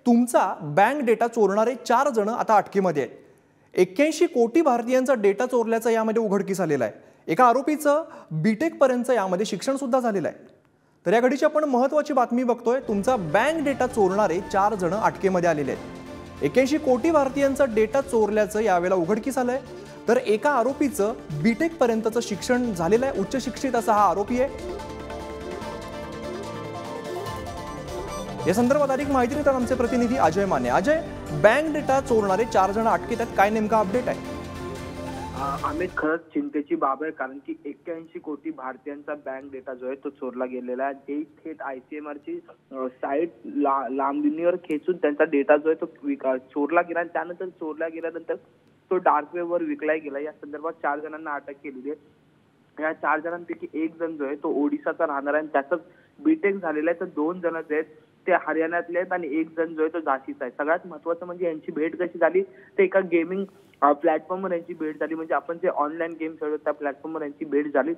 तुमचा bank data चोरणारे 4 जण आता अटकेमध्ये आहेत. 81 कोटी भारतीयांचा डेटा चोरल्याचं यामध्ये उघडकीस आलेलं आहे. एका आरोपीचं बीटेक पर्यंत यामध्ये शिक्षण सुद्धा झालेलं आहे. तर या घडीची आपण महत्त्वाची बातमी बघतोय. तुमचा बँक डेटा चोरणारे 4 जण अटकेमध्ये आलेले आहेत. 81 कोटी भारतीयांचा डेटा चोरल्याचं यावेळेला उघडकीस आलंय. तर एका आरोपीचं बीटेक पर्यंतचं शिक्षण झालेलं आहे. उच्च शिक्षित असा हा आरोपी आहे. या संदर्भात अधिक माहिती देतात आमचे प्रतिनिधी अजय माने. अजय, बँक डेटा चोरणारे 4 जण अटकेत आहेत, काय नेमका अपडेट आहे? अमित, खरंच चिंतेची बाब आहे, कारण की 81 कोटी भारतीयांचा बँक डेटा जो आहे तो चोरला गेलेला आहे. ते थेट ICMR ची साईट लांबणीवर खेचून त्यांचा डेटा जो आहे तो चोरला गेला आणि त्यानंतर चोरला गेल्यानंतर तो डार्क वेबवर विकला गेला. या संदर्भात 4 जणांना अटक केलेली आहे. या 4 जणांपैकी एक जण जो आहे तो ओडिसाचा राहणार आहे आणि त्याचं बीटेक झालेला आहे. तर 2 जण जे आहेत ते हरियाणातले आहेत आणि एक जण जो आहे तो झाशीचा आहे. सगळ्यात महत्त्वाचं म्हणजे यांची भेट कशी झाली, ते एका गेमिंग प्लॅटफॉर्मवर यांची भेट झाली. म्हणजे आपण जे ऑनलाईन गेम खेळतो त्या प्लॅटफॉर्मवर यांची भेट झाली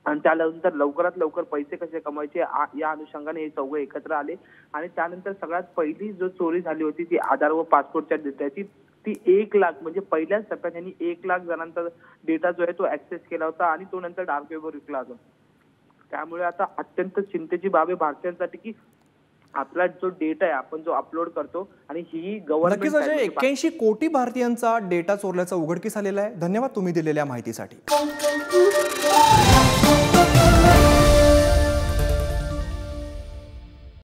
आणि त्यानंतर लवकरात लवकर पैसे कसे कमवायचे या अनुषंगाने हे चौघे एकत्र आले. आणि त्यानंतर सगळ्यात पहिली जो चोरी झाली होती ती आधार व पासपोर्टच्या डेटाची. ती 1 लाख म्हणजे पहिल्याच टप्प्यात यांनी 1 लाख जणांचा डेटा जो आहे तो ऍक्सेस केला होता आणि तो नंतर डार्क वेबवर विकला होता. त्यामुळे आता अत्यंत चिंतेची बाब आहे भारतीयांसाठी की आपला जो डेटा आहे आपण जो अपलोड करतो आणि ही गव्हर्नमेंट. नक्कीच अजय, 81 कोटी भारतीयांचा डेटा चोरल्याचा उघडकीस आलेला आहे. धन्यवाद तुम्ही दिलेल्या माहितीसाठी.